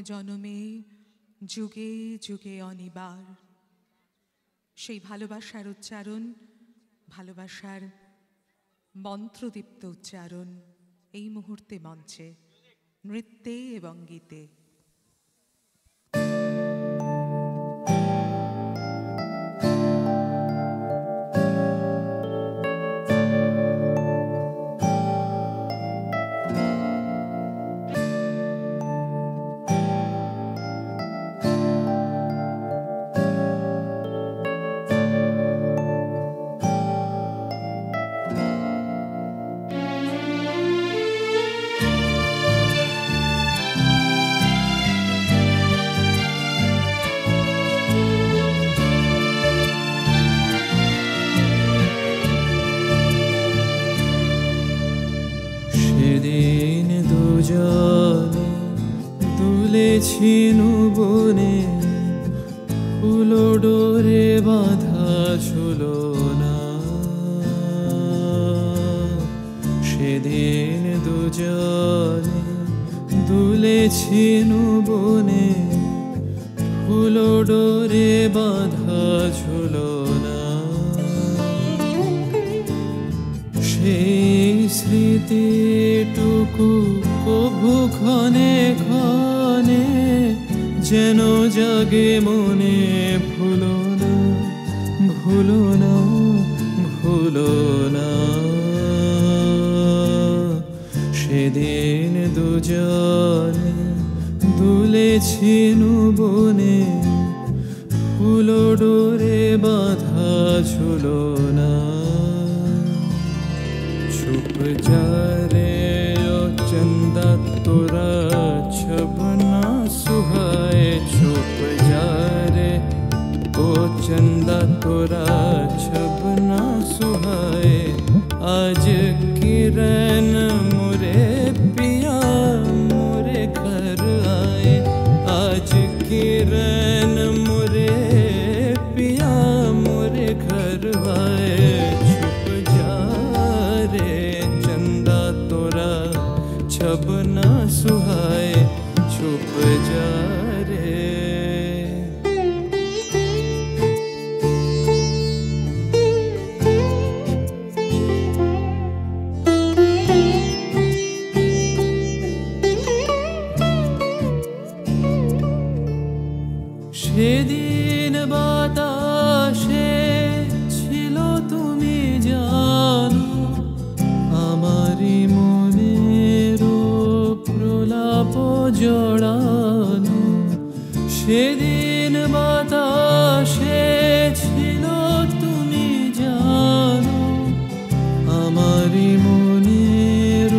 জনমে যুগে যুগে অনিবার। সেই ভালোবাসার উচ্চারণ, ভালোবাসার মন্ত্রদীপ্ত উচ্চারণ এই মুহূর্তে মঞ্চে নৃত্যে এবং গীতে। সেদিন দুজনে দুলেছি বনে, ফুলো ডোরে বাঁধা ছিল না। সেদিন দুজনে দুলেছি বনে, ফুলো ডোরে বাঁধা ছিল না। সেই স্মৃতিটুকু কভু ক্ষণে ক্ষণে যেন জাগে মনে, ভুলো না ভুলো না ভুলো না। সেদিন দুজনে দুলেছি বনে, ফুলো ডোরে বাঁধা ছিল না। छुप जा रे ओ चंदा तोरा छब ना सुहाए, छुप जा रे ओ चंदा तोरा छब ना सुहाए। आज किरण मोरे पिया मोरे घर आए, आज किरण मोरे पिया मोरे घर आए। छब ना सुहाए, छुप जा रे। সেদিন বাতাসে ছিল তুমি জানো, আমারি জড়ানো। সেদিন বাতাসে ছিল তুমি জানো, আমারি মনের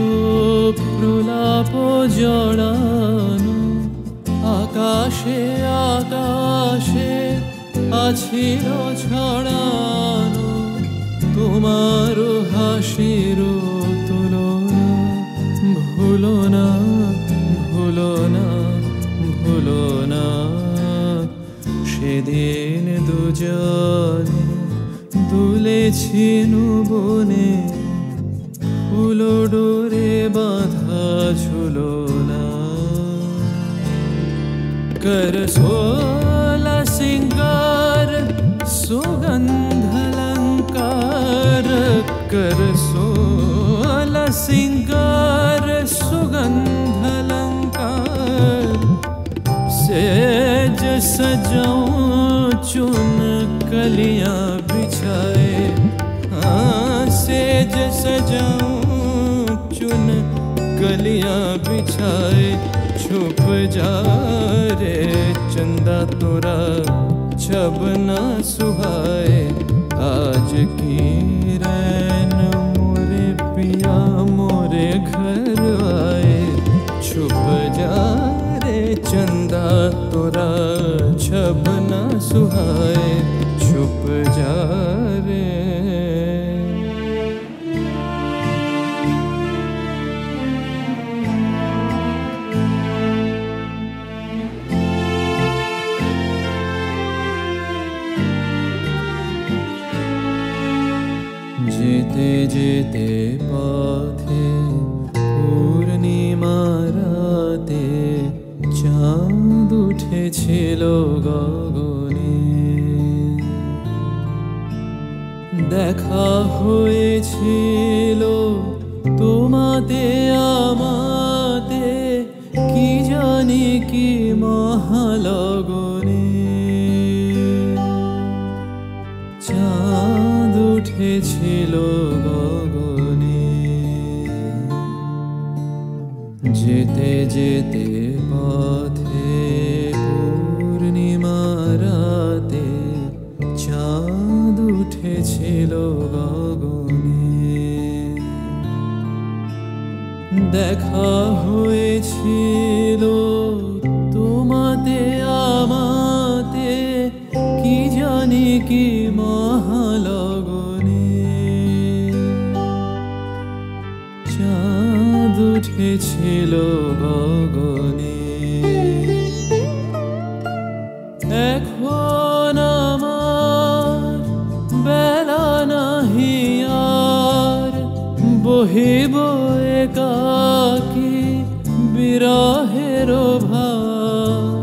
প্রলাপ জড়ানো। আকাশে আকাশে আছিল ছড়ানো, তোমার হাসির তুলনা। ভুলো না ভুলো না ভুলো না। সেদিন দুজনে দুলেছি বনে, ফুলো ডোরে বাঁধা ছিল না। कर सोला सिंगार सुगंध अलंकार, कर सोला सिंगार सुगंध अलंकार। सेज सजाऊं चुन कलियां बिछाए, हाँ सेज सजाऊं चुन कलियां बिछाए। छुप जा रे चंदा तोरा छब ना सुहाए, आज किरण मोरे पिया मोरे घर आए। छुप जा रे चंदा तोरा छब ना सुहाए, छुप जा रे। যেতে যেতে পথে পূর্ণিমা রাতে চাঁদ উঠেছিল গগনে, দেখা হয়েছিল তোমাতে আমাতে, কি জানি কি মহালগনে। চাঁদ উঠেছিল গগনে, যেতে যেতে পথে পূর্ণিমা রাতে, চাঁদ উঠেছিল গগনে। দেখা হয়েছিল তোমাতে আমাতে, কি জানি কি মহালগনে। চাঁদ উঠেছিল গগনে। এখন আমার বেলা নাহি আর, বহিব একাকী বিরহের ভার।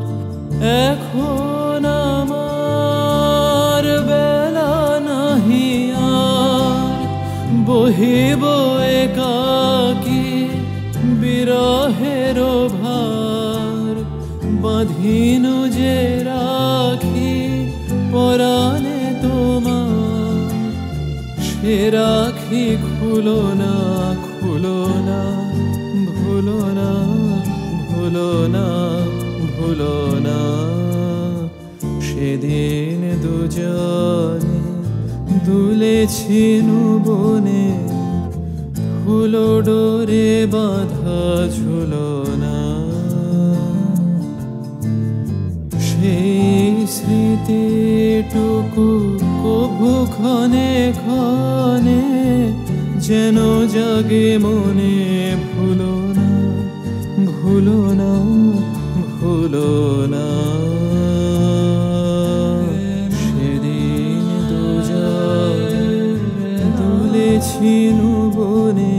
এখন আমার বেলা নাহি আর, বহিব একাকী বিরহের ভার। বাঁধিনু যে রাখি পরাণে তোমার, সে রাখি খুলো না, খুলো না, ভুলো না, ভুলো না, ভুলো না। সেদিন দুজনে দুলেছিনু বনে, ফুলো ডোরে বাঁধা ঝুলনা। সেই স্মৃতিটুকু কভু ক্ষণে ক্ষণে যেন জাগে মনে, ভুলো না, ভুলো না, ভুলো না। সেদিন দুজনে দুলেছিনু বনে,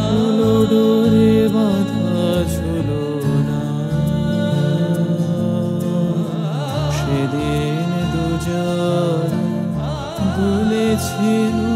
ফুলো ডোরে বাঁধা ঝুলনা। সেদিন দুজনে দুলেছিনু